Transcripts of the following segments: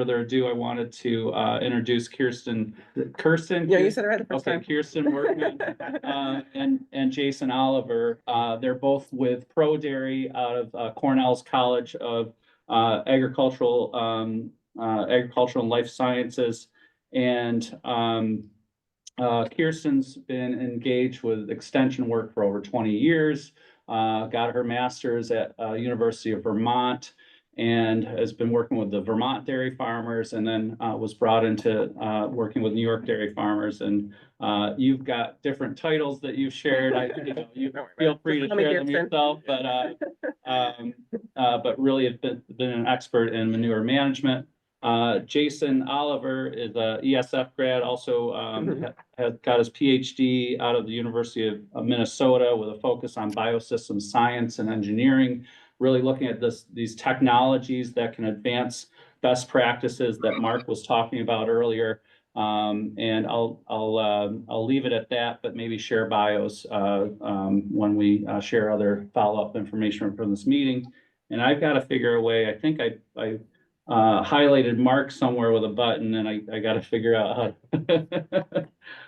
further ado, I wanted to introduce Kirsten. Yeah, you said it right the first time. Kirsten Workman and Jason Oliver. They're both with Pro Dairy out of Cornell's College of Agricultural and Life Sciences. And Kirsten's been engaged with extension work for over 20 years, got her master's at University of Vermont, and has been working with the Vermont dairy farmers, and then was brought into working with New York dairy farmers. And you've got different titles that you've shared. You feel free to share them yourself, but really have been an expert in manure management. Jason Oliver is a ESF grad, also has got his PhD out of the University of Minnesota with a focus on biosystem science and engineering, really looking at these technologies that can advance best practices that Mark was talking about earlier. And I'll leave it at that, but maybe share bios when we share other follow-up information from this meeting. And I've got to figure a way. I think I highlighted Mark somewhere with a button, and I got to figure out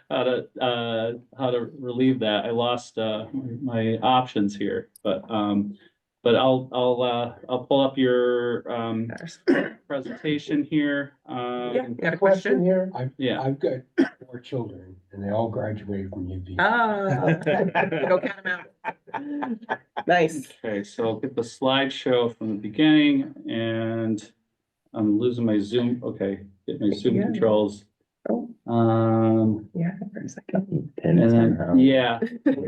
how to relieve that. I lost my options here, but I'll pull up your presentation here. Yeah, you got a question here? I've got 4 children, and they all graduated from UV. Go count them out. Nice. Okay, so I'll get the slideshow from the beginning, and I'm losing my Zoom. Okay, get my Zoom controls. Yeah, for a second. And then, yeah,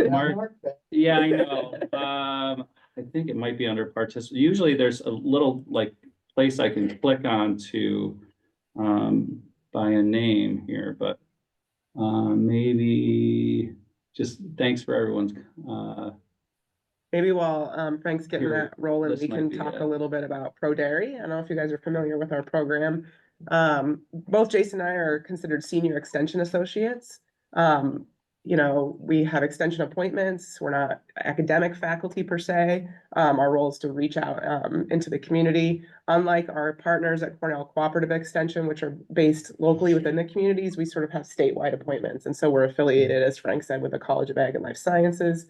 Mark, yeah, I know. I think it might be under participant. Usually there's a little like place I can click on to by a name here, but maybe just thanks for everyone's maybe while Frank's getting that rolling, we can talk a little bit about Pro Dairy. I don't know if you guys are familiar with our program. Both Jason and I are considered senior extension associates. You know, we have extension appointments. We're not academic faculty per se. Our role is to reach out into the community. Unlike our partners at Cornell Cooperative Extension, which are based locally within the communities, we sort of have statewide appointments. And so we're affiliated, as Frank said, with the College of Ag and Life Sciences,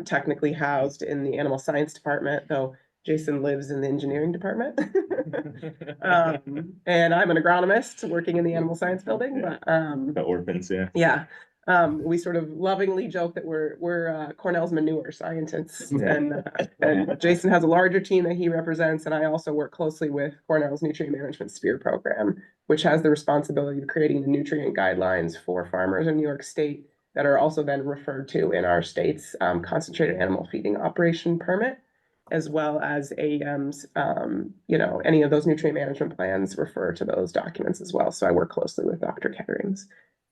technically housed in the Animal Science Department, though Jason lives in the engineering department. And I'm an agronomist working in the animal science building, but the orphans, yeah. We sort of lovingly joke that we're Cornell's manure scientists, and Jason has a larger team that he represents, and I also work closely with Cornell's nutrient management SPEAR program, which has the responsibility of creating the nutrient guidelines for farmers in New York State that are also then referred to in our state's concentrated animal feeding operation permit, as well as AEM's, you know, any of those nutrient management plans refer to those documents as well. So I work closely with Dr. Ketterings.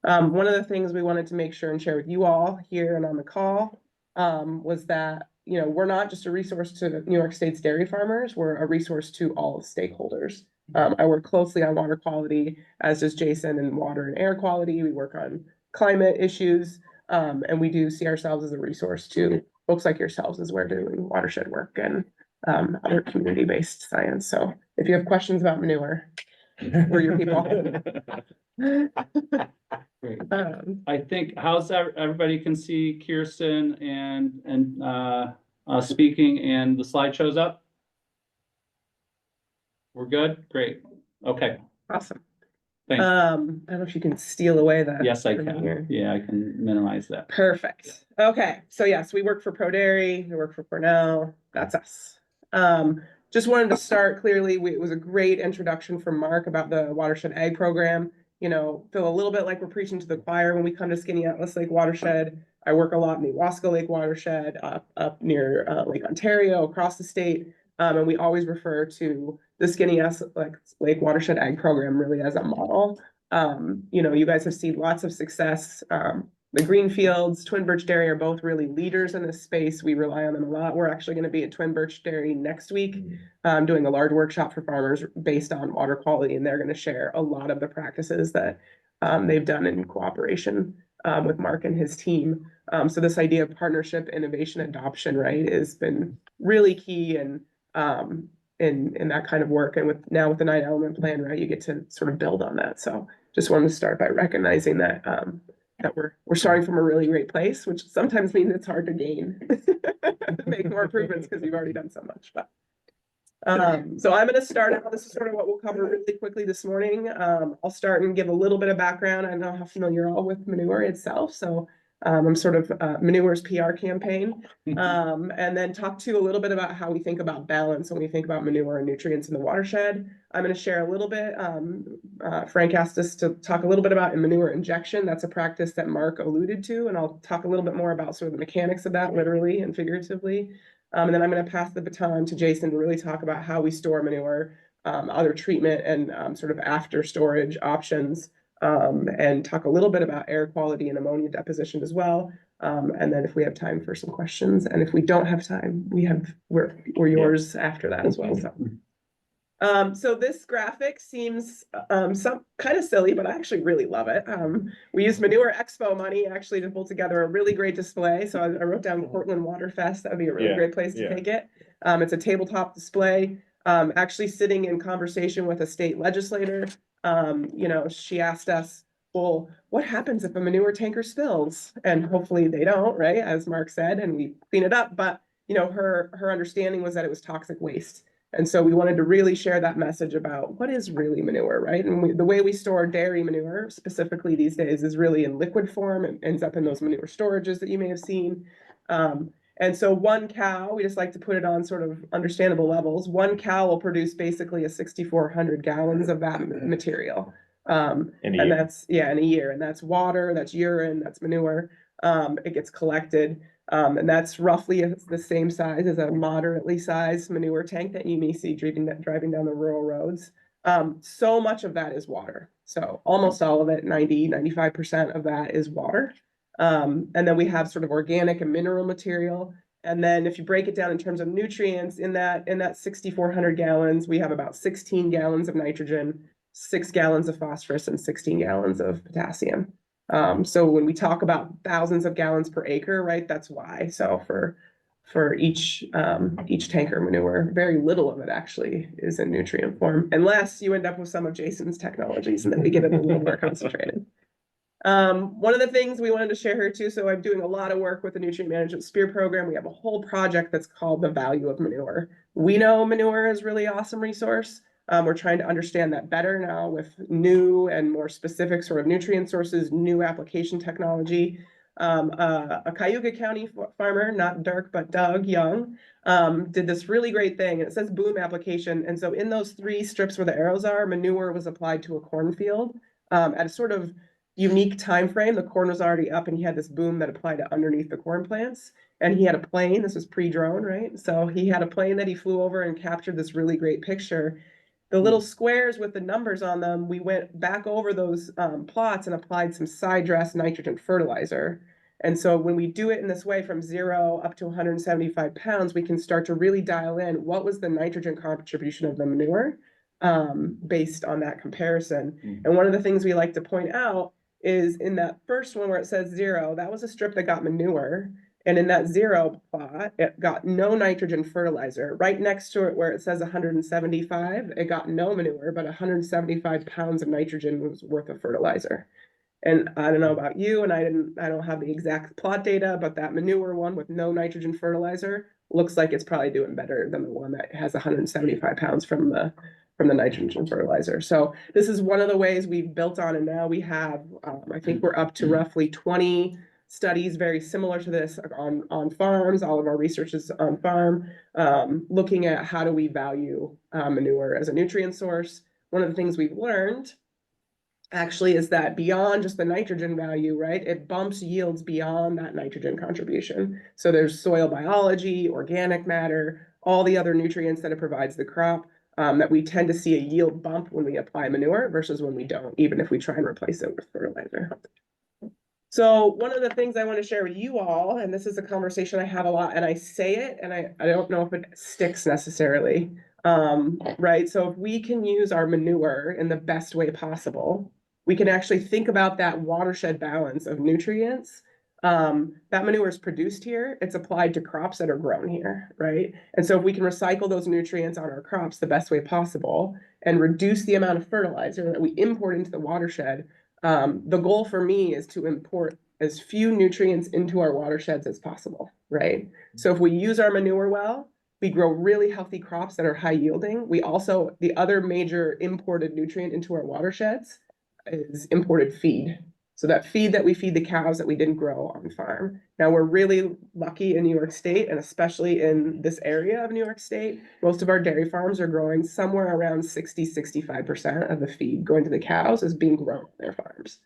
One of the things we wanted to make sure and share with you all here and on the call was that, you know, we're not just a resource to New York State's dairy farmers, we're a resource to all stakeholders. I work closely on water quality, as does Jason, and water and air quality. We work on climate issues, and we do see ourselves as a resource to folks like yourselves as we're doing watershed work and other community-based science. So if you have questions about manure, we're your people. Great. I think how's everybody can see Kirsten and speaking, and the slideshow's up. We're good. Great. Okay. Awesome. Thanks. I don't know if you can steal away that. Yes, I can. Here. Yeah, I can minimize that. Perfect. Okay. So yes, we work for Pro Dairy. We work for Cornell. That's us. Just wanted to start clearly. It was a great introduction from Mark about the Watershed Ag program. You know, feel a little bit like we're preaching to the choir when we come to Skaneateles Lake Watershed. I work a lot in the Wasco Lake Watershed, up near Lake Ontario, across the state. And we always refer to the Skaneateles Lake Watershed Ag program really as a model. You know, you guys have seen lots of success. The Greenfields, Twin Birch Dairy are both really leaders in this space. We rely on them a lot. We're actually going to be at Twin Birch Dairy next week, doing a large workshop for farmers based on water quality, and they're going to share a lot of the practices that they've done in cooperation with Mark and his team. So this idea of partnership, innovation, adoption, right, has been really key. And in that kind of work. And with now with the 9-element plan, right, you get to sort of build on that. So just wanted to start by recognizing that that we're starting from a really great place, which sometimes means it's hard to gain, make more improvements because we've already done so much. But so I'm going to start out. This is sort of what we'll cover really quickly this morning. I'll start and give a little bit of background. I don't know how familiar you're all with Manure itself. So I'm sort of Manure's PR campaign, and then talk to you a little bit about how we think about balance when we think about manure and nutrients in the watershed. I'm going to share a little bit. Frank asked us to talk a little bit about manure injection. That's a practice that Mark alluded to, and I'll talk a little bit more about sort of the mechanics of that, literally and figuratively. And then I'm going to pass the baton to Jason to really talk about how we store manure, other treatment and sort of after storage options, and talk a little bit about air quality and ammonia deposition as well. And then if we have time for some questions, and if we don't have time, we're yours after that as well. So this graphic seems some kind of silly, but I actually really love it. We used Manure Expo money actually to pull together a really great display. So I wrote down Portland Water Fest. That would be a really great place to take it. It's a tabletop display. Actually sitting in conversation with a state legislator. She asked us, well, what happens if a manure tanker spills? And hopefully they don't, right? As Mark said, and we clean it up. But her understanding was that it was toxic waste. And so we wanted to really share that message about what is really manure, right? And the way we store dairy manure specifically these days is really in liquid form and ends up in those manure storages that you may have seen. And so one cow, we just like to put it on sort of understandable levels. One cow will produce basically 6,400 gallons of that material. And that's, in a year. And that's water, that's urine, that's manure. It gets collected. And that's roughly the same size as a moderately sized manure tank that you may see driving down the rural roads. So much of that is water. So almost all of it, 95% of that is water. And then we have sort of organic and mineral material. And then if you break it down in terms of nutrients, in that 6,400 gallons, we have about 16 gallons of nitrogen, 6 gallons of phosphorus, and 16 gallons of potassium. So when we talk about thousands of gallons per acre, right, that's why. So for each tanker manure, very little of it actually is in nutrient form, unless you end up with some of Jason's technologies and then we get it a little more concentrated. One of the things we wanted to share here too, so I'm doing a lot of work with the Nutrient Management Spear Program. We have a whole project that's called The Value of Manure. We know manure is a really awesome resource. We're trying to understand that better now with new and more specific sort of nutrient sources, new application technology. A Cayuga County farmer, not Dirk, but Doug Young, did this really great thing. It says boom application. And so in those 3 strips where the arrows are, manure was applied to a cornfield at a sort of unique time frame. The corn was already up and he had this boom that applied to underneath the corn plants. And he had a plane. This was pre-drone, right? So he had a plane that he flew over and captured this really great picture. The little squares with the numbers on them, we went back over those plots and applied some side dress nitrogen fertilizer. And so when we do it in this way from 0 up to 175 pounds, we can start to really dial in what was the nitrogen contribution of the manure based on that comparison. And one of the things we like to point out is in that first one where it says 0, that was a strip that got manure. And in that 0 plot, it got no nitrogen fertilizer. Right next to it where it says 175, it got no manure, but 175 pounds of nitrogen was worth of fertilizer. And I don't know about you, and I don't have the exact plot data, but that manure one with no nitrogen fertilizer looks like it's probably doing better than the one that has 175 pounds from the nitrogen fertilizer. So this is one of the ways we've built on, and now we have, I think we're up to roughly 20 studies very similar to this on farms. All of our research is on farm, looking at how do we value manure as a nutrient source. One of the things we've learned actually is that beyond just the nitrogen value, right, it bumps yields beyond that nitrogen contribution. So there's soil biology, organic matter, all the other nutrients that it provides the crop, that we tend to see a yield bump when we apply manure versus when we don't, even if we try and replace it with fertilizer. So one of the things I want to share with you all, and this is a conversation I have a lot, and I say it, and I don't know if it sticks necessarily, right? So if we can use our manure in the best way possible, we can actually think about that watershed balance of nutrients that manure is produced here, it's applied to crops that are grown here, right? And so if we can recycle those nutrients on our crops the best way possible and reduce the amount of fertilizer that we import into the watershed, the goal for me is to import as few nutrients into our watersheds as possible, right? So if we use our manure well, we grow really healthy crops that are high yielding. We also, the other major imported nutrient into our watersheds is imported feed. So that feed that we feed the cows that we didn't grow on farm. Now we're really lucky in New York State, and especially in this area of New York State, most of our dairy farms are growing somewhere around 60-65% of the feed going to the cows is being grown on their farms.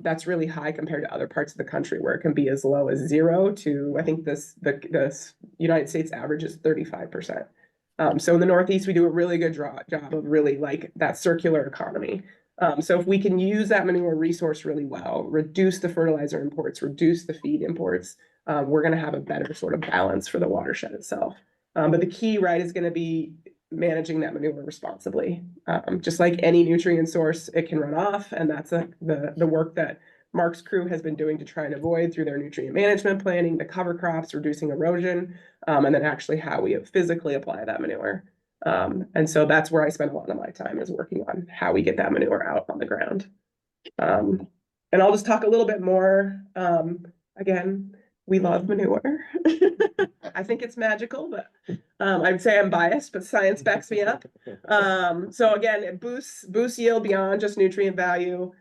That's really high compared to other parts of the country where it can be as low as 0 to, I think the United States average is 35%. So in the Northeast, we do a really good job of really like that circular economy. So if we can use that manure resource really well, reduce the fertilizer imports, reduce the feed imports, we're going to have a better sort of balance for the watershed itself. But the key, right, is going to be managing that manure responsibly. Just like any nutrient source, it can run off, and that's the work that Mark's crew has been doing to try and avoid through their nutrient management planning, the cover crops, reducing erosion, and then actually how we physically apply that manure. And so that's where I spend a lot of my time is working on how we get that manure out on the ground. And I'll just talk a little bit more. Again, we love manure. I think it's magical, but I'd say I'm biased, but science backs me up. So again, it boosts yield beyond just nutrient value.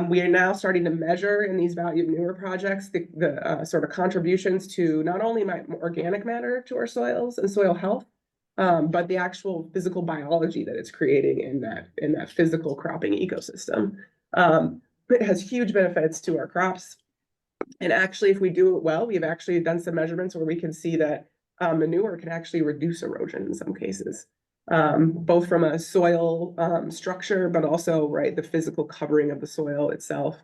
We are now starting to measure in these value manure projects the sort of contributions to not only organic matter to our soils and soil health, but the actual physical biology that it's creating in that physical cropping ecosystem. It has huge benefits to our crops. And actually, if we do it well, we've actually done some measurements where we can see that manure can actually reduce erosion in some cases, both from a soil structure, but also, right, the physical covering of the soil itself.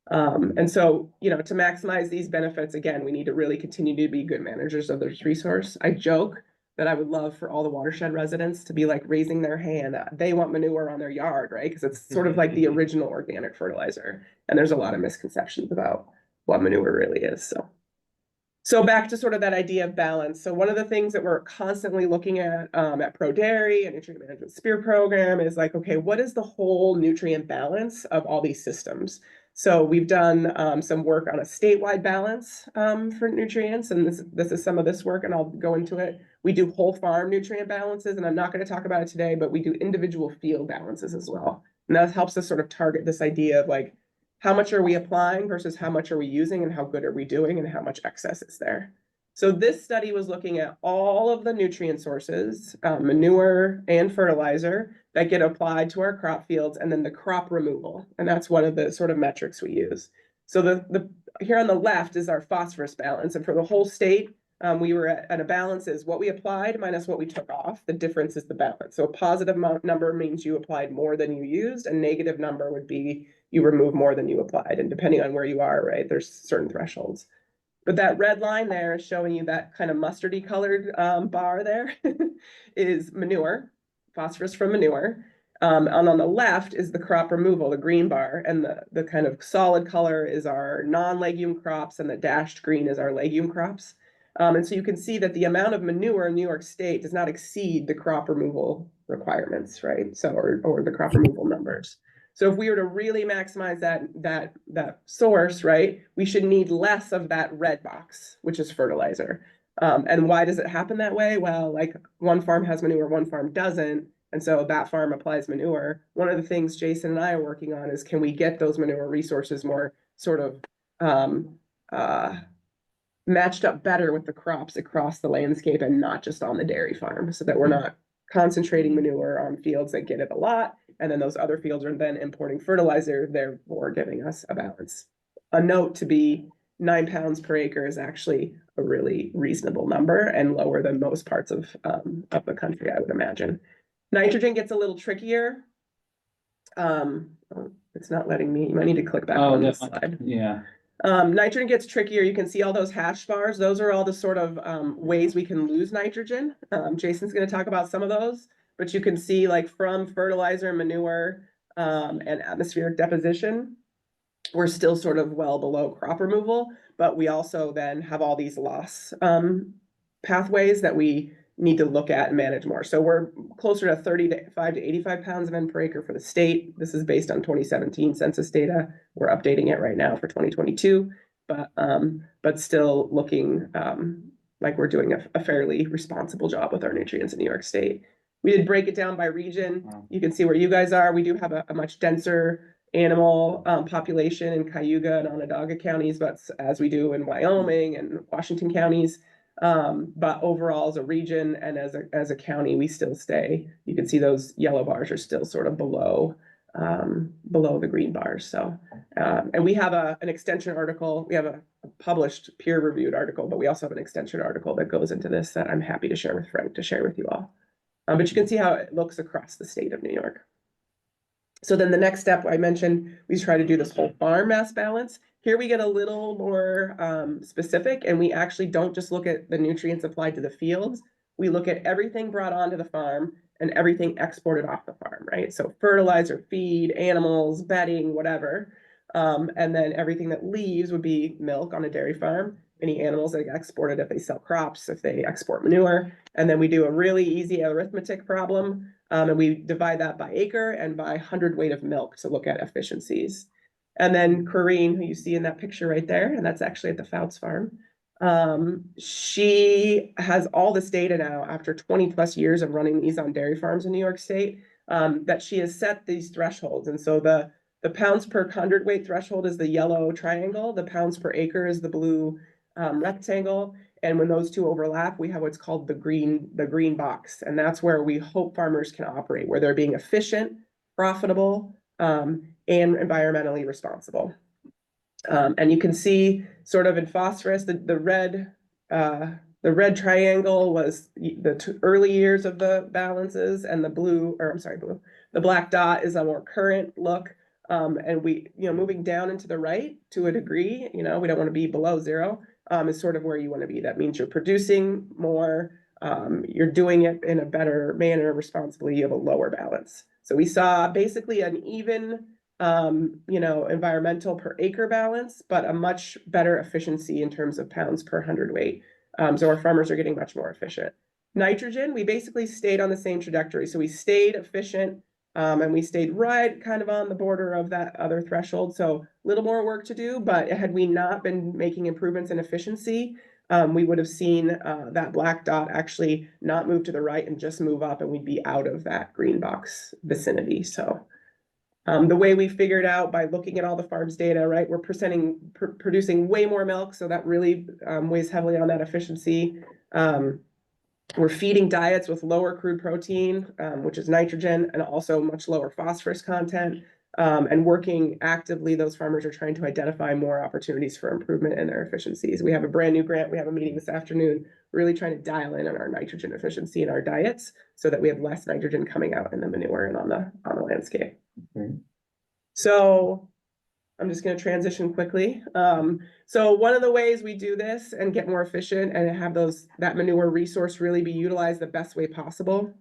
And so, to maximize these benefits, again, we need to really continue to be good managers of this resource. I joke that I would love for all the watershed residents to be like raising their hand. They want manure on their yard, right? Because it's sort of like the original organic fertilizer. And there's a lot of misconceptions about what manure really is. So back to sort of that idea of balance. So one of the things that we're constantly looking at Pro Dairy and Nutrient Management Spear Program is like, okay, what is the whole nutrient balance of all these systems? So we've done some work on a statewide balance for nutrients, and this is some of this work, and I'll go into it. We do whole farm nutrient balances, and I'm not going to talk about it today, but we do individual field balances as well. And that helps us sort of target this idea of like, how much are we applying versus how much are we using and how good are we doing and how much excess is there. So this study was looking at all of the nutrient sources, manure and fertilizer that get applied to our crop fields, and then the crop removal. And that's one of the sort of metrics we use. So the here on the left is our phosphorus balance. And for the whole state, we were at a balance is what we applied minus what we took off. The difference is the balance. So a positive number means you applied more than you used. A negative number would be you remove more than you applied. And depending on where you are, right, there's certain thresholds. But that red line there is showing you that kind of mustardy colored bar there is manure, phosphorus from manure. And on the left is the crop removal, the green bar, and the kind of solid color is our non-legume crops, and the dashed green is our legume crops. And so you can see that the amount of manure in New York State does not exceed the crop removal requirements, right? So, or the crop removal numbers. So if we were to really maximize that source, right, we should need less of that red box, which is fertilizer. And why does it happen that way? Well, like one farm has manure, one farm doesn't. And so that farm applies manure. One of the things Jason and I are working on is, can we get those manure resources more sort of matched up better with the crops across the landscape and not just on the dairy farm, so that we're not concentrating manure on fields that get it a lot, and then those other fields are then importing fertilizer, therefore giving us a balance. A note to be 9 pounds per acre is actually a really reasonable number and lower than most parts of the country, I would imagine. Nitrogen gets a little trickier. It's not letting me, you might need to click back on this slide. Yeah. Nitrogen gets trickier. You can see all those hash bars. Those are all the sort of ways we can lose nitrogen. Jason's going to talk about some of those, but you can see like from fertilizer, manure, and atmospheric deposition. we're still sort of well below crop removal, but we also then have all these loss pathways that we need to look at and manage more. So we're closer to 35 to 85 pounds of N per acre for the state. This is based on 2017 census data. We're updating it right now for 2022, but still looking like we're doing a fairly responsible job with our nutrients in New York State. We did break it down by region. You can see where you guys are. We do have a much denser animal population in Cayuga and Onondaga counties, but as we do in Wyoming and Washington counties. But overall as a region and as a county, we still stay, you can see those yellow bars are still sort of below the green bars. So, and we have an extension article. We have a published peer-reviewed article, but we also have an extension article that goes into this that I'm happy to share with Frank to share with you all. But you can see how it looks across the state of New York. So then the next step I mentioned, we try to do this whole farm mass balance. Here we get a little more specific, and we actually don't just look at the nutrients applied to the fields. We look at everything brought onto the farm and everything exported off the farm, right? So fertilizer, feed, animals, bedding, whatever. And then everything that leaves would be milk on a dairy farm, any animals that get exported if they sell crops, if they export manure. And then we do a really easy arithmetic problem. And we divide that by acre and by hundredweight of milk to look at efficiencies. And then Corrine, who you see in that picture right there, and that's actually at the Fouts farm. She has all this data now after 20 plus years of running these on dairy farms in New York State, that she has set these thresholds. And so the pounds per hundredweight threshold is the yellow triangle. The pounds per acre is the blue rectangle. And when those two overlap, we have what's called the green box. And that's where we hope farmers can operate, where they're being efficient, profitable, and environmentally responsible. And you can see sort of in phosphorus, the red triangle was the early years of the balances, and the black dot is a more current look. And we, moving down into the right to a degree, we don't want to be below zero, is sort of where you want to be. That means you're producing more, you're doing it in a better manner, responsibly, you have a lower balance. So we saw basically an even, environmental per acre balance, but a much better efficiency in terms of pounds per hundredweight. So our farmers are getting much more efficient. Nitrogen, we basically stayed on the same trajectory. So we stayed efficient, and we stayed right kind of on the border of that other threshold. So a little more work to do, but had we not been making improvements in efficiency, we would have seen that black dot actually not move to the right and just move up, and we'd be out of that green box vicinity. So the way we figured out by looking at all the farms data, right, we're producing way more milk, so that really weighs heavily on that efficiency. We're feeding diets with lower crude protein, which is nitrogen, and also much lower phosphorus content. And working actively, those farmers are trying to identify more opportunities for improvement in their efficiencies. We have a brand new grant. We have a meeting this afternoon, really trying to dial in on our nitrogen efficiency in our diets so that we have less nitrogen coming out in the manure and on the landscape. Okay. So I'm just going to transition quickly. So one of the ways we do this and get more efficient and have that manure resource really be utilized the best way possible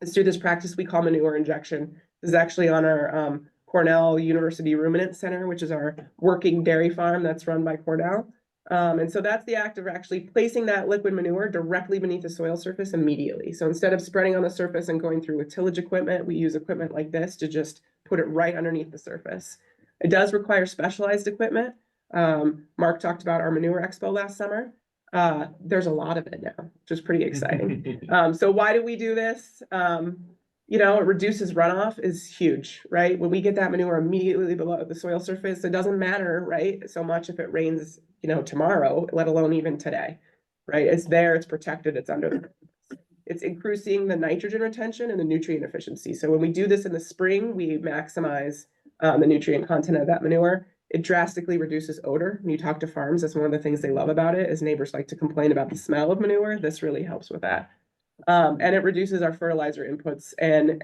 is through this practice we call manure injection. This is actually on our Cornell University Ruminant Center, which is our working dairy farm that's run by Cornell. And so that's the act of actually placing that liquid manure directly beneath the soil surface immediately. So instead of spreading on the surface and going through with tillage equipment, we use equipment like this to just put it right underneath the surface. It does require specialized equipment. Mark talked about our manure expo last summer. There's a lot of it now, which is pretty exciting. So why do we do this? It reduces runoff is huge, right? When we get that manure immediately below the soil surface, it doesn't matter, right? So much if it rains, tomorrow, let alone even today, right? It's there, it's protected, it's under it's increasing the nitrogen retention and the nutrient efficiency. So when we do this in the spring, we maximize the nutrient content of that manure. It drastically reduces odor. When you talk to farms, that's one of the things they love about it, is neighbors like to complain about the smell of manure. This really helps with that. And it reduces our fertilizer inputs. And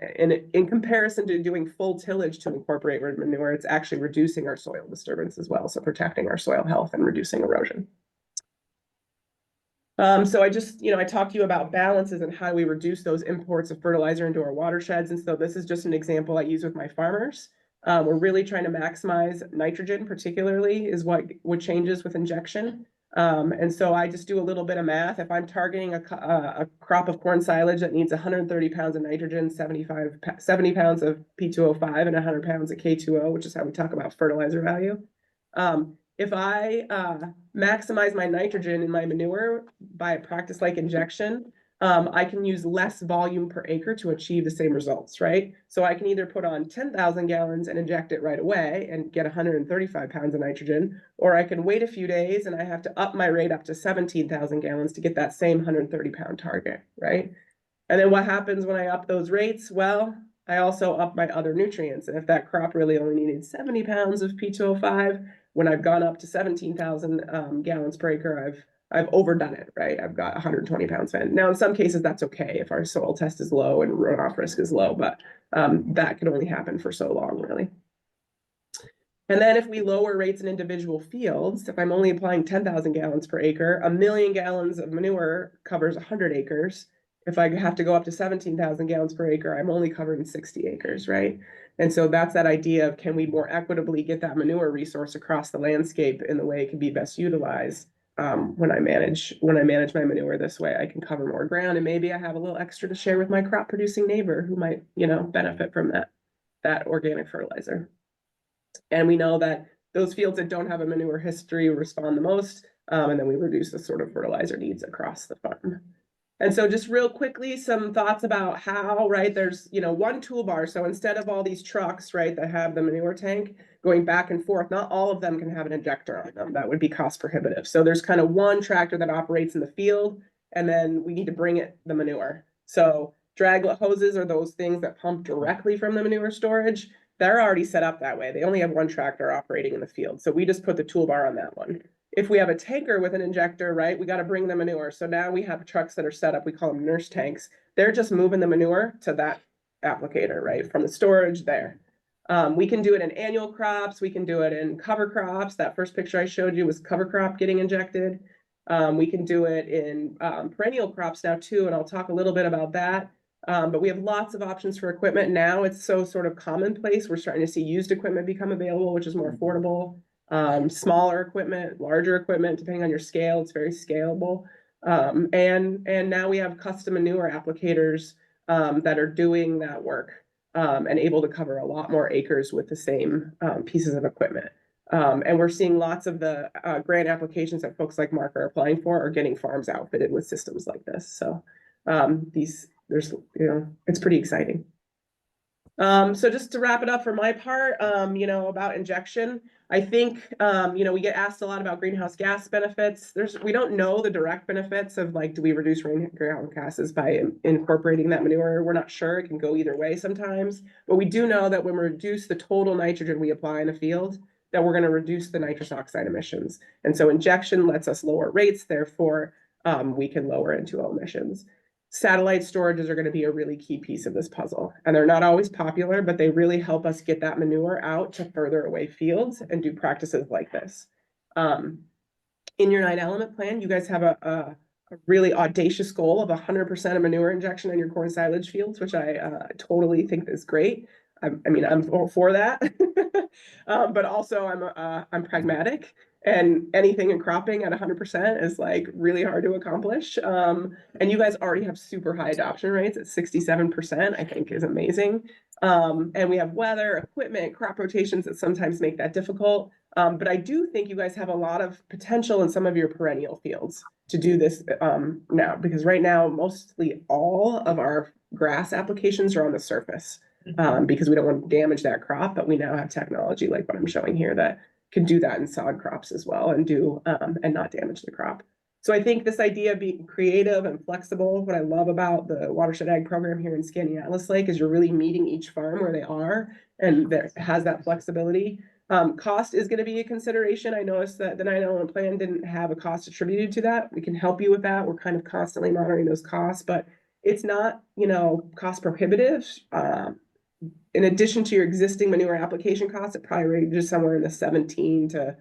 in comparison to doing full tillage to incorporate manure, it's actually reducing our soil disturbance as well. So protecting our soil health and reducing erosion. So I talked to you about balances and how we reduce those imports of fertilizer into our watersheds. And so this is just an example I use with my farmers. We're really trying to maximize nitrogen, particularly is what changes with injection. And so I just do a little bit of math. If I'm targeting a crop of corn silage that needs 130 pounds of nitrogen, 70 pounds of P2O5, and 100 pounds of K2O, which is how we talk about fertilizer value. If I maximize my nitrogen in my manure by a practice like injection, I can use less volume per acre to achieve the same results, right? So I can either put on 10,000 gallons and inject it right away and get 135 pounds of nitrogen, or I can wait a few days and I have to up my rate up to 17,000 gallons to get that same 130 pound target, right? And then what happens when I up those rates? Well, I also up my other nutrients. And if that crop really only needed 70 pounds of P2O5, when I've gone up to 17,000 gallons per acre, I've overdone it, right? I've got 120 pounds fed. Now, in some cases, that's okay if our soil test is low and runoff risk is low, but that can only happen for so long, really. And then if we lower rates in individual fields, if I'm only applying 10,000 gallons per acre, 1,000,000 gallons of manure covers 100 acres. If I have to go up to 17,000 gallons per acre, I'm only covering 60 acres, right? And so that's that idea of, can we more equitably get that manure resource across the landscape in the way it can be best utilized? When I manage my manure this way, I can cover more ground, and maybe I have a little extra to share with my crop producing neighbor who might, benefit from that organic fertilizer. And we know that those fields that don't have a manure history respond the most, and then we reduce the sort of fertilizer needs across the farm. And so just real quickly, some thoughts about how, right, there's, one toolbar. So instead of all these trucks, right, that have the manure tank going back and forth, not all of them can have an injector on them. That would be cost prohibitive. So there's kind of one tractor that operates in the field, and then we need to bring it the manure. So draglet hoses are those things that pump directly from the manure storage. They're already set up that way. They only have one tractor operating in the field. So we just put the toolbar on that one. If we have a tanker with an injector, right, we got to bring the manure. So now we have trucks that are set up, we call them nurse tanks. They're just moving the manure to that applicator, right, from the storage there. We can do it in annual crops. We can do it in cover crops. That first picture I showed you was cover crop getting injected. We can do it in perennial crops now too, and I'll talk a little bit about that. But we have lots of options for equipment now. It's so sort of commonplace. We're starting to see used equipment become available, which is more affordable. Smaller equipment, larger equipment, depending on your scale, it's very scalable. And now we have custom manure applicators that are doing that work and able to cover a lot more acres with the same pieces of equipment. And we're seeing lots of the grant applications that folks like Mark are applying for are getting farms outfitted with systems like this. So it's pretty exciting. So just to wrap it up for my part, about injection, I think, we get asked a lot about greenhouse gas benefits. We don't know the direct benefits of, like, do we reduce greenhouse gases by incorporating that manure? We're not sure. It can go either way sometimes, but we do know that when we reduce the total nitrogen we apply in a field, that we're going to reduce the nitrous oxide emissions. And so injection lets us lower rates, therefore, we can lower N2O emissions. Satellite storages are going to be a really key piece of this puzzle. And they're not always popular, but they really help us get that manure out to further away fields and do practices like this. In your 9-element plan, you guys have a really audacious goal of 100% of manure injection in your corn silage fields, which I totally think is great. I'm for that, but also I'm pragmatic. And anything in cropping at 100% is like really hard to accomplish. And you guys already have super high adoption rates at 67%, I think is amazing. And we have weather, equipment, crop rotations that sometimes make that difficult. But I do think you guys have a lot of potential in some of your perennial fields to do this now, because right now, mostly all of our grass applications are on the surface because we don't want to damage that crop. But we now have technology like what I'm showing here that can do that in sod crops as well and and not damage the crop. So I think this idea of being creative and flexible, what I love about the Watershed Ag program here in Skaneateles Lake is you're really meeting each farm where they are, and that has that flexibility. Cost is going to be a consideration. I noticed that the 9-element plan didn't have a cost attributed to that. We can help you with that. We're kind of constantly monitoring those costs, but it's not, cost prohibitive. In addition to your existing manure application costs, it probably ranges somewhere in the $17 to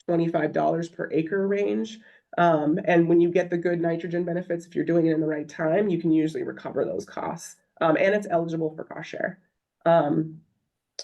$25 per acre range. And when you get the good nitrogen benefits, if you're doing it in the right time, you can usually recover those costs. And it's eligible for cost share.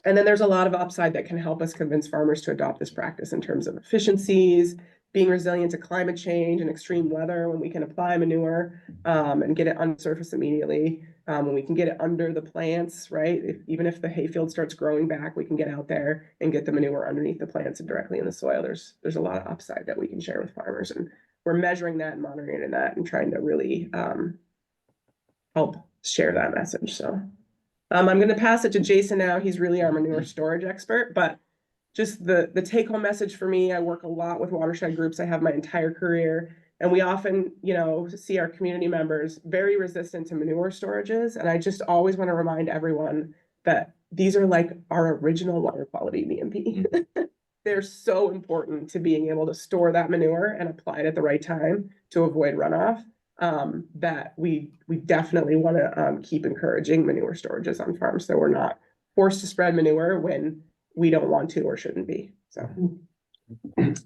And then there's a lot of upside that can help us convince farmers to adopt this practice in terms of efficiencies, being resilient to climate change and extreme weather when we can apply manure and get it on the surface immediately. When we can get it under the plants, right? Even if the hayfield starts growing back, we can get out there and get the manure underneath the plants and directly in the soil. There's a lot of upside that we can share with farmers, and we're measuring that and monitoring that and trying to really help share that message. So I'm going to pass it to Jason now. He's really our manure storage expert, but just the take-home message for me, I work a lot with watershed groups. I have my entire career, and we often, see our community members very resistant to manure storages. And I just always want to remind everyone that these are like our original water quality BMP. They're so important to being able to store that manure and apply it at the right time to avoid runoff. That we definitely want to keep encouraging manure storages on farms, so we're not forced to spread manure when we don't want to or shouldn't be. So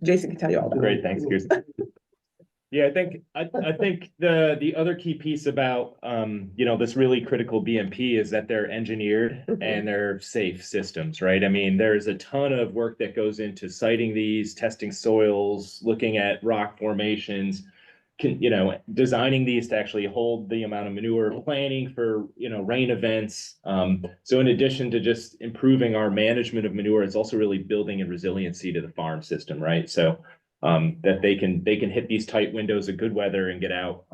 Jason can tell you all that. Great, thanks, Kirsten. Yeah, I think the other key piece about this really critical BMP is that they're engineered and they're safe systems, right? I mean, there's a ton of work that goes into siting these, testing soils, looking at rock formations, designing these to actually hold the amount of manure, planning for rain events. So in addition to just improving our management of manure, it's also really building a resiliency to the farm system, right? So that they can hit these tight windows of good weather and get out.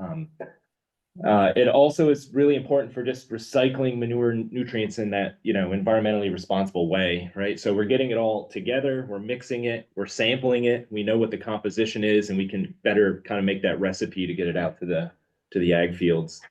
It also is really important for just recycling manure nutrients in that, environmentally responsible way, right? So we're getting it all together, we're mixing it, we're sampling it, we know what the composition is, and we can better kind of make that recipe to get it out to the ag fields.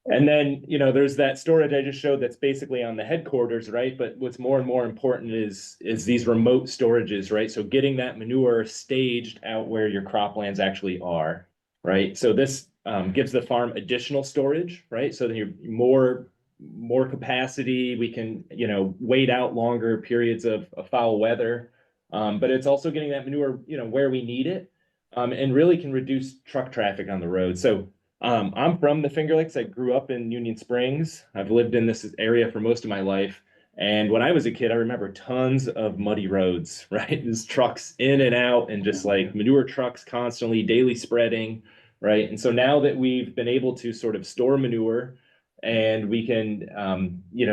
And then, there's that storage I just showed that's basically on the headquarters, right? But what's more and more important is these remote storages, right? So getting that manure staged out where your croplands actually are, right? So this gives the farm additional storage, right? So that you're more capacity, we can, wait out longer periods of foul weather. But it's also getting that manure, where we need it, and really can reduce truck traffic on the road. So I'm from the Finger Lakes. I grew up in Union Springs. I've lived in this area for most of my life. And when I was a kid, I remember tons of muddy roads, right? There's trucks in and out and just like manure trucks constantly, daily spreading, right? And so now that we've been able to sort of store manure and we can,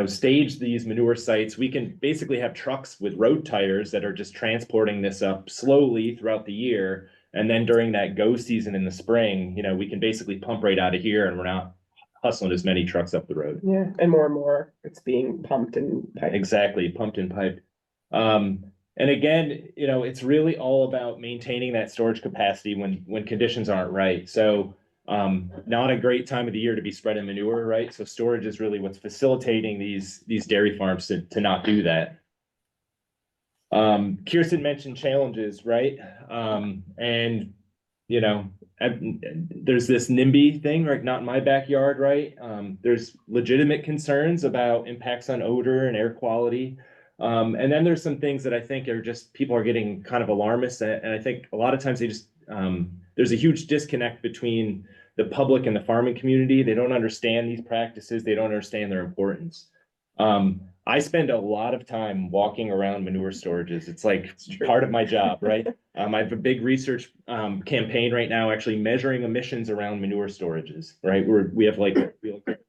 stage these manure sites, we can basically have trucks with road tires that are just transporting this up slowly throughout the year. And then during that go season in the spring, we can basically pump right out of here and we're not hustling as many trucks up the road. Yeah, and more it's being pumped and piped. Exactly, pumped and piped. And again, it's really all about maintaining that storage capacity when conditions aren't right. So not a great time of the year to be spreading manure, right? So storage is really what's facilitating these dairy farms to not do that. Kirsten mentioned challenges, right? And there's this NIMBY thing, right? Not in my backyard, right? There's legitimate concerns about impacts on odor and air quality. And then there's some things that I think are just, people are getting kind of alarmist. And I think a lot of times there's a huge disconnect between the public and the farming community. They don't understand these practices. They don't understand their importance. I spend a lot of time walking around manure storages. It's like part of my job, right? I have a big research campaign right now, actually measuring emissions around manure storages, right? We have like a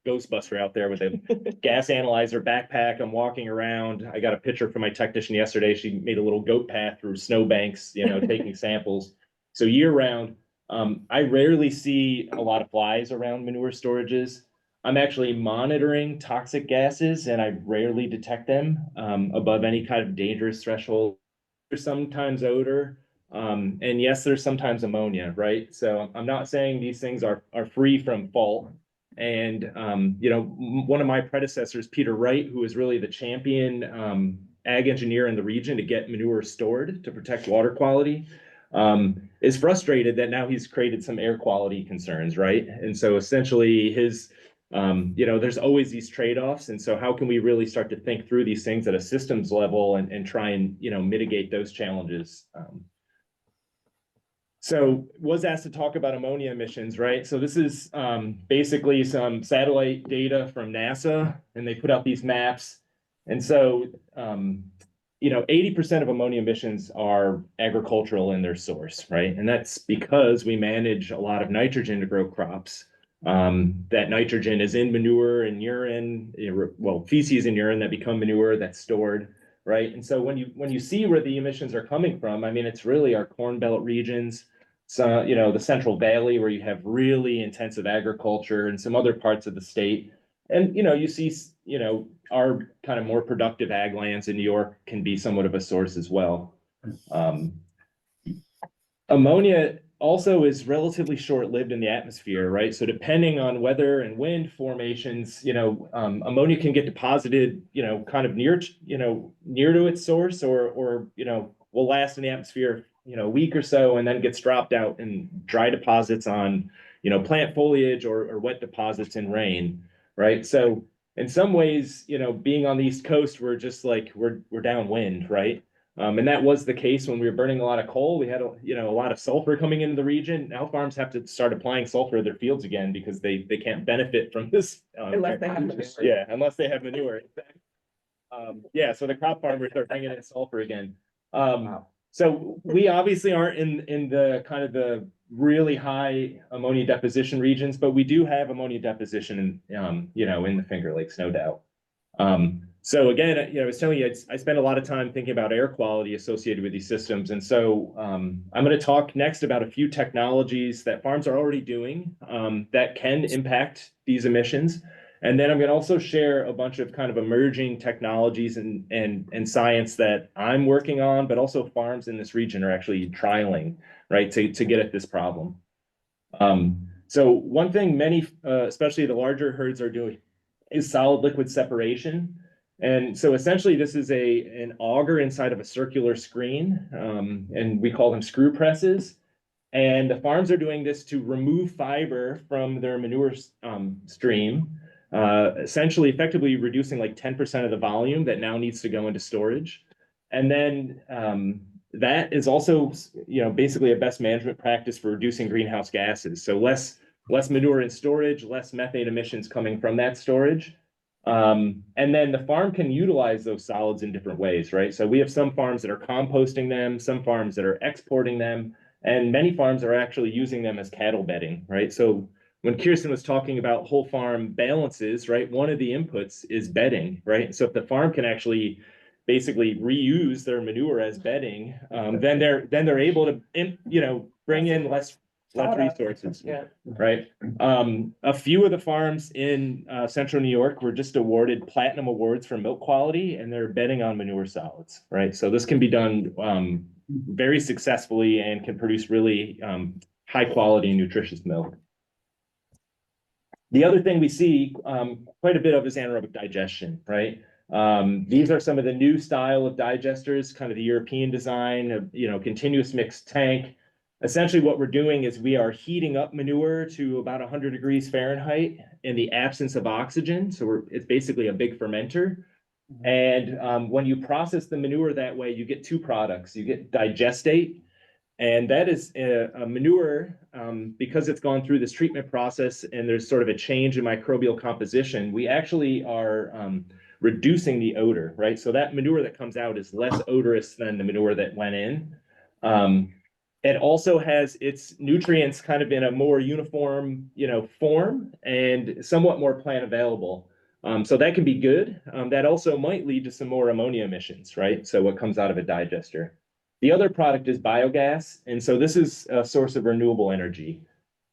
Ghostbuster out there with a gas analyzer backpack. I'm walking around. I got a picture from my technician yesterday. She made a little goat path through snowbanks, taking samples. So year round, I rarely see a lot of flies around manure storages. I'm actually monitoring toxic gases and I rarely detect them above any kind of dangerous threshold. There's sometimes odor, and yes, there's sometimes ammonia, right? So I'm not saying these things are free from fault. And one of my predecessors, Peter Wright, who is really the champion ag engineer in the region to get manure stored to protect water quality, is frustrated that now he's created some air quality concerns, right? And so essentially there's always these trade-offs. And so how can we really start to think through these things at a systems level and try and, mitigate those challenges? So was asked to talk about ammonia emissions, right? So this is basically some satellite data from NASA, and they put out these maps. And so, 80% of ammonia emissions are agricultural in their source, right? And that's because we manage a lot of nitrogen to grow crops. That nitrogen is in manure and urine, well, feces and urine that become manure that's stored, right? And so when you see where the emissions are coming from, I mean, it's really our Corn Belt regions, so, the Central Valley where you have really intensive agriculture and some other parts of the state. And, you see, our kind of more productive ag lands in New York can be somewhat of a source as well. Ammonia also is relatively short-lived in the atmosphere, right? So depending on weather and wind formations, ammonia can get deposited, kind of near to its source, or will last in the atmosphere, a week or so, and then gets dropped out in dry deposits on, plant foliage or wet deposits in rain, right? So in some ways, being on the East Coast, we're just like, we're downwind, right? And that was the case when we were burning a lot of coal. We had a lot of sulfur coming into the region. Now farms have to start applying sulfur to their fields again because they can't benefit from this. Unless they have manure. Yeah, unless they have manure. Yeah, so the crop farmers are bringing in sulfur again. So we obviously aren't in the kind of the really high ammonia deposition regions, but we do have ammonia deposition in the Finger Lakes, no doubt. So again, I was telling you, I spend a lot of time thinking about air quality associated with these systems. And so I'm going to talk next about a few technologies that farms are already doing that can impact these emissions. And then I'm going to also share a bunch of kind of emerging technologies and science that I'm working on, but also farms in this region are actually trialing, right, to get at this problem. So one thing many, especially the larger herds, are doing is solid liquid separation. And so essentially this is an auger inside of a circular screen, and we call them screw presses. And the farms are doing this to remove fiber from their manure stream, essentially effectively reducing like 10% of the volume that now needs to go into storage. And then that is also, basically a best management practice for reducing greenhouse gases. So less manure in storage, less methane emissions coming from that storage. And then the farm can utilize those solids in different ways, right? So we have some farms that are composting them, some farms that are exporting them, and many farms are actually using them as cattle bedding, right? So when Kirsten was talking about whole farm balances, right, one of the inputs is bedding, right? So if the farm can actually basically reuse their manure as bedding, then they're able to, bring in less resources. Yeah. Right. A few of the farms in central New York were just awarded platinum awards for milk quality, and they're betting on manure solids, right? So this can be done very successfully and can produce really high quality and nutritious milk. The other thing we see quite a bit of is anaerobic digestion, right? These are some of the new style of digesters, kind of the European design of, continuous mixed tank. Essentially what we're doing is we are heating up manure to about 100 degrees Fahrenheit in the absence of oxygen. So it's basically a big fermenter. And when you process the manure that way, you get two products. You get digestate, and that is a manure, because it's gone through this treatment process and there's sort of a change in microbial composition, we actually are reducing the odor, right? So that manure that comes out is less odorous than the manure that went in. It also has its nutrients kind of in a more uniform, form and somewhat more plant available. So that can be good. That also might lead to some more ammonia emissions, right? So what comes out of a digester. The other product is biogas. And so this is a source of renewable energy.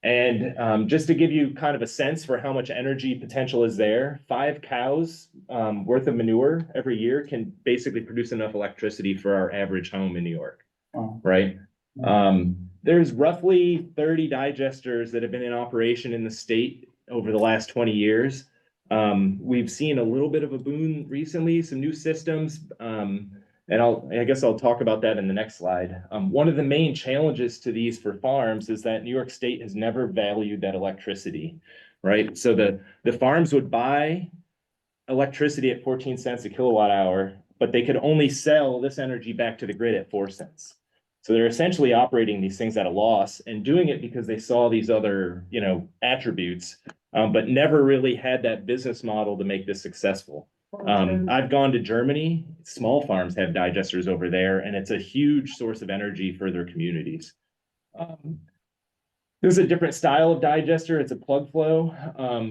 And just to give you kind of a sense for how much energy potential is there, 5 cows worth of manure every year can basically produce enough electricity for our average home in New York, right? There's roughly 30 digesters that have been in operation in the state over the last 20 years. We've seen a little bit of a boom recently, some new systems, and I guess I'll talk about that in the next slide. One of the main challenges to these for farms is that New York State has never valued that electricity, right? So the farms would buy electricity at 14 cents a kilowatt hour, but they could only sell this energy back to the grid at 4 cents. So they're essentially operating these things at a loss and doing it because they saw these other, attributes, but never really had that business model to make this successful. I've gone to Germany, small farms have digesters over there, and it's a huge source of energy for their communities. This is a different style of digester. It's a plug flow,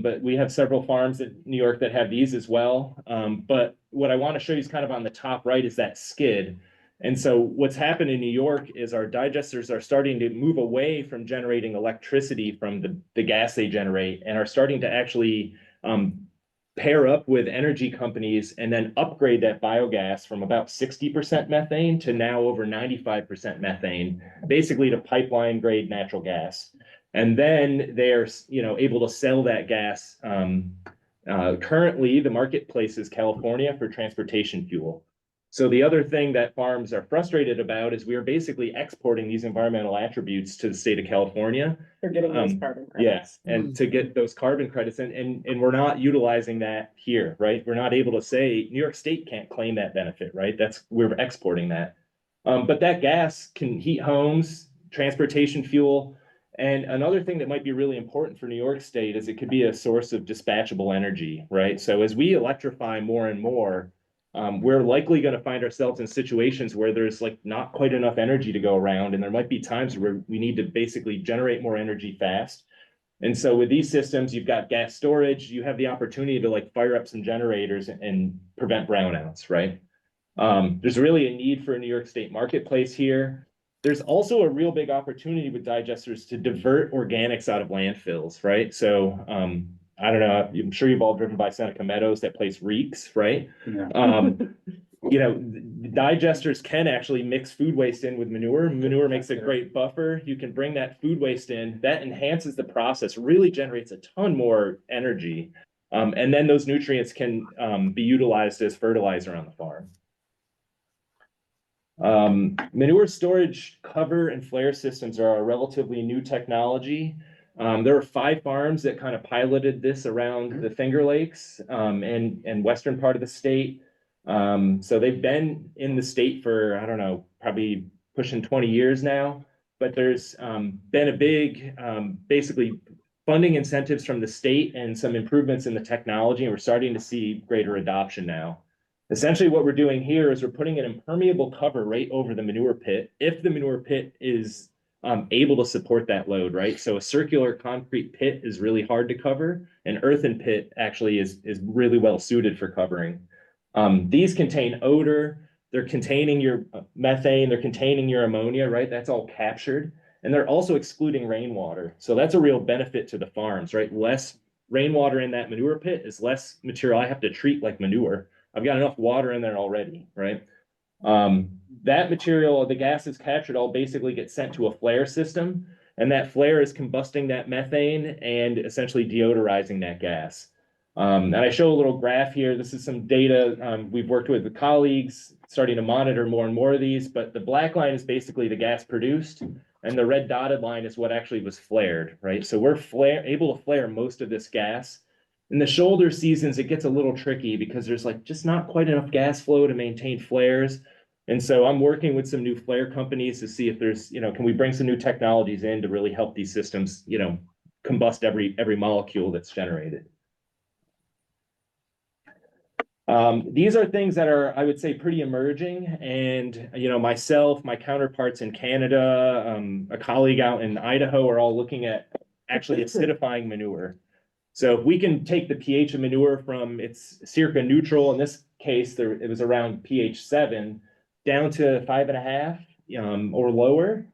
but we have several farms in New York that have these as well. But what I want to show you is kind of on the top right is that skid. And so what's happened in New York is our digesters are starting to move away from generating electricity from the gas they generate and are starting to actually pair up with energy companies and then upgrade that biogas from about 60% methane to now over 95% methane, basically to pipeline grade natural gas. And then they're, able to sell that gas. Currently, the marketplace is California for transportation fuel. So the other thing that farms are frustrated about is we are basically exporting these environmental attributes to the state of California. They're getting those carbon credits. Yes, and to get those carbon credits, and we're not utilizing that here, right? We're not able to say New York State can't claim that benefit, right? We're exporting that. But that gas can heat homes, transportation fuel, and another thing that might be really important for New York State is it could be a source of dispatchable energy, right? So as we electrify more and more, we're likely going to find ourselves in situations where there's like not quite enough energy to go around, and there might be times where we need to basically generate more energy fast. And so with these systems, you've got gas storage, you have the opportunity to like fire up some generators and prevent brownouts, right? There's really a need for a New York State marketplace here. There's also a real big opportunity with digesters to divert organics out of landfills, right? So I don't know, I'm sure you've all driven by Seneca Meadows, that place reeks, right? Yeah. Digesters can actually mix food waste in with manure. Manure makes a great buffer. You can bring that food waste in, that enhances the process, really generates a ton more energy. And then those nutrients can be utilized as fertilizer on the farm. Manure storage cover and flare systems are a relatively new technology. There are 5 farms that kind of piloted this around the Finger Lakes and western part of the state. So they've been in the state for, I don't know, probably pushing 20 years now, but there's been a big, basically funding incentives from the state and some improvements in the technology, and we're starting to see greater adoption now. Essentially what we're doing here is we're putting an impermeable cover right over the manure pit if the manure pit is able to support that load, right? So a circular concrete pit is really hard to cover. An earthen pit actually is really well suited for covering. These contain odor, they're containing your methane, they're containing your ammonia, right? That's all captured. And they're also excluding rainwater. So that's a real benefit to the farms, right? Less rainwater in that manure pit is less material I have to treat like manure. I've got enough water in there already, right? That material, the gas is captured, all basically gets sent to a flare system, and that flare is combusting that methane and essentially deodorizing that gas. And I show a little graph here. This is some data we've worked with the colleagues, starting to monitor more and more of these, but the black line is basically the gas produced, and the red dotted line is what actually was flared, right? So we're able to flare most of this gas. In the shoulder seasons, it gets a little tricky because there's like just not quite enough gas flow to maintain flares. And so I'm working with some new flare companies to see if there's, can we bring some new technologies in to really help these systems, combust every molecule that's generated. These are things that are, I would say, pretty emerging. And, myself, my counterparts in Canada, a colleague out in Idaho are all looking at actually acidifying manure. So if we can take the pH of manure from its circa neutral, in this case, it was around pH 7, down to 5.5 or lower,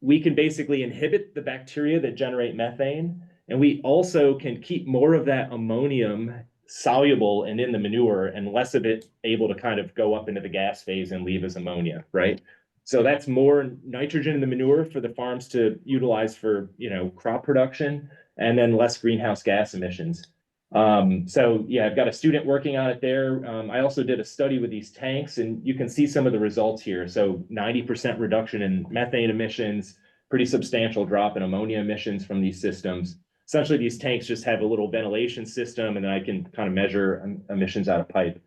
we can basically inhibit the bacteria that generate methane. And we also can keep more of that ammonium soluble and in the manure and less of it able to kind of go up into the gas phase and leave as ammonia, right? So that's more nitrogen in the manure for the farms to utilize for, crop production, and then less greenhouse gas emissions. So yeah, I've got a student working on it there. I also did a study with these tanks, and you can see some of the results here. So 90% reduction in methane emissions, pretty substantial drop in ammonia emissions from these systems. Essentially, these tanks just have a little ventilation system, and then I can kind of measure emissions out of pipe.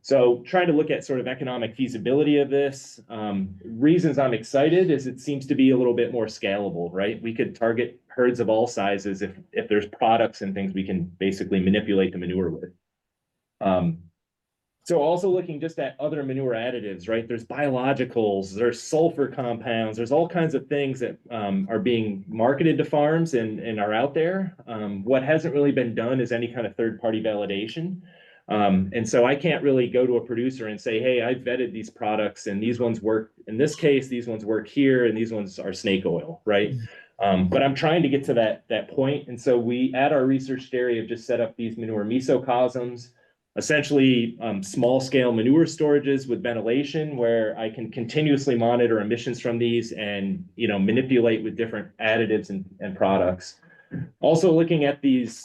So trying to look at sort of economic feasibility of this. Reasons I'm excited is it seems to be a little bit more scalable, right? We could target herds of all sizes if there's products and things we can basically manipulate the manure with. So also looking just at other manure additives, right? There's biologicals, there's sulfur compounds, there's all kinds of things that are being marketed to farms and are out there. What hasn't really been done is any kind of third-party validation. And so I can't really go to a producer and say, hey, I've vetted these products and these ones work in this case, these ones work here, and these ones are snake oil, right? But I'm trying to get to that point. And so we, at our research area, have just set up these manure mesocosms, essentially small scale manure storages with ventilation where I can continuously monitor emissions from these and, manipulate with different additives and products. Also looking at these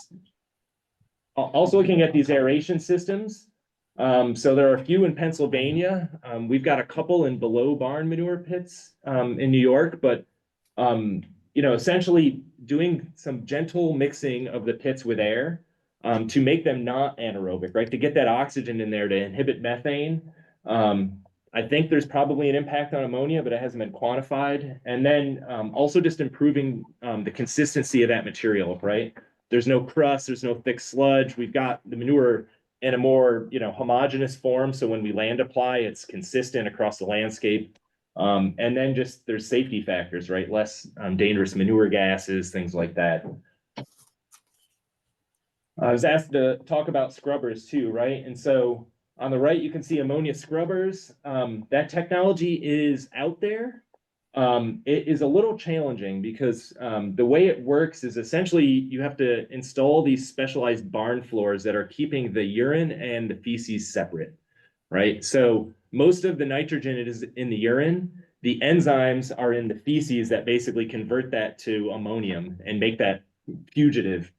aeration systems. So there are a few in Pennsylvania. We've got a couple in below barn manure pits in New York, but essentially doing some gentle mixing of the pits with air to make them not anaerobic, right? To get that oxygen in there to inhibit methane. I think there's probably an impact on ammonia, but it hasn't been quantified. And then also just improving the consistency of that material, right? There's no crust, there's no thick sludge. We've got the manure in a more, homogeneous form. So when we land apply, it's consistent across the landscape. And then just there's safety factors, right? Less dangerous manure gases, things like that. I was asked to talk about scrubbers too, right? And so on the right, you can see ammonia scrubbers. That technology is out there. It is a little challenging because the way it works is essentially you have to install these specialized barn floors that are keeping the urine and the feces separate, right? So most of the nitrogen is in the urine. The enzymes are in the feces that basically convert that to ammonium and make that fugitive.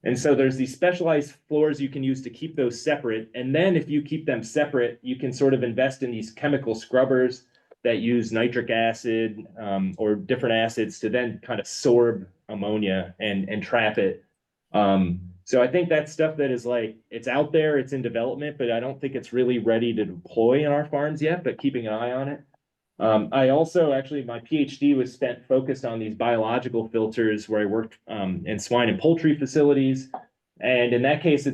And so there's these specialized floors you can use to keep those separate. And then if you keep them separate, you can sort of invest in these chemical scrubbers that use nitric acid or different acids to then kind of sorb ammonia and trap it. So I think that's stuff that is like, it's out there, it's in development, but I don't think it's really ready to deploy in our farms yet, but keeping an eye on it. I also actually, my PhD was focused on these biological filters where I worked in swine and poultry facilities. And in that case,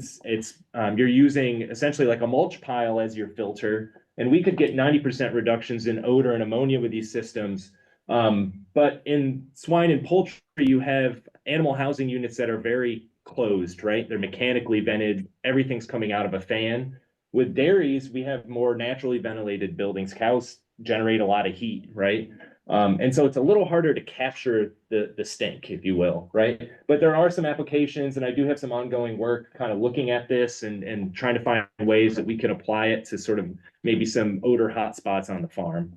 you're using essentially like a mulch pile as your filter. And we could get 90% reductions in odor and ammonia with these systems. But in swine and poultry, you have animal housing units that are very closed, right? They're mechanically vented. Everything's coming out of a fan. With dairies, we have more naturally ventilated buildings. Cows generate a lot of heat, right? And so it's a little harder to capture the stink, if you will, right? But there are some applications, and I do have some ongoing work kind of looking at this and trying to find ways that we can apply it to sort of maybe some odor hotspots on the farm.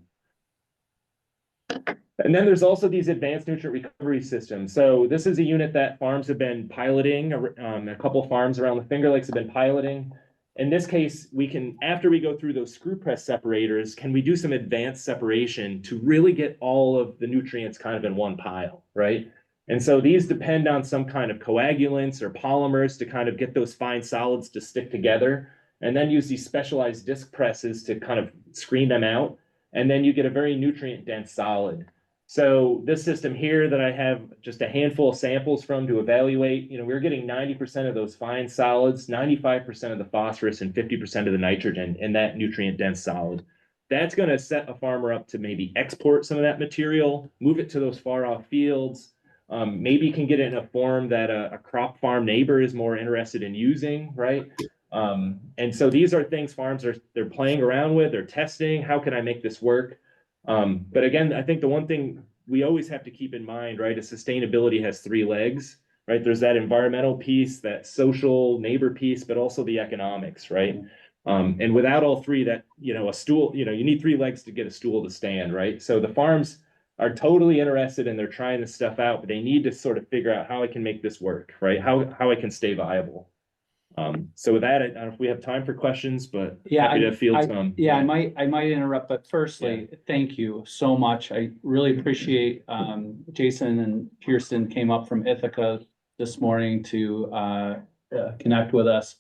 And then there's also these advanced nutrient recovery systems. So this is a unit that farms have been piloting. A couple farms around the Finger Lakes have been piloting. In this case, we can, after we go through those screw press separators, can we do some advanced separation to really get all of the nutrients kind of in one pile, right? And so these depend on some kind of coagulants or polymers to kind of get those fine solids to stick together, and then use these specialized disc presses to kind of screen them out. And then you get a very nutrient dense solid. So this system here that I have just a handful of samples from to evaluate, we're getting 90% of those fine solids, 95% of the phosphorus, and 50% of the nitrogen in that nutrient dense solid. That's going to set a farmer up to maybe export some of that material, move it to those far off fields. Maybe you can get it in a form that a crop farm neighbor is more interested in using, right? And so these are things farms they're playing around with, they're testing. How can I make this work? But again, I think the one thing we always have to keep in mind, right, is sustainability has three legs, right? There's that environmental piece, that social neighbor piece, but also the economics, right? And without all three, that, a stool, you need three legs to get a stool to stand, right? So the farms are totally interested and they're trying this stuff out, but they need to sort of figure out how I can make this work, right? How I can stay viable. So with that, I don't know if we have time for questions, but happy to field some. I might interrupt, but firstly, thank you so much. I really appreciate Jason and Kirsten came up from Ithaca this morning to connect with us.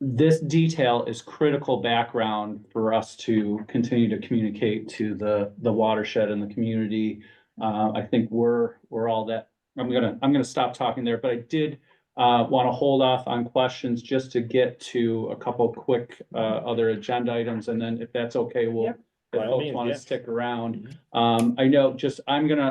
This detail is critical background for us to continue to communicate to the watershed and the community. I think we're all that. I'm gonna stop talking there, but I did want to hold off on questions just to get to a couple quick, other agenda items, and then if that's okay, we'll, Yep. if By all folks means, want to yeah. stick around. I know, I'm gonna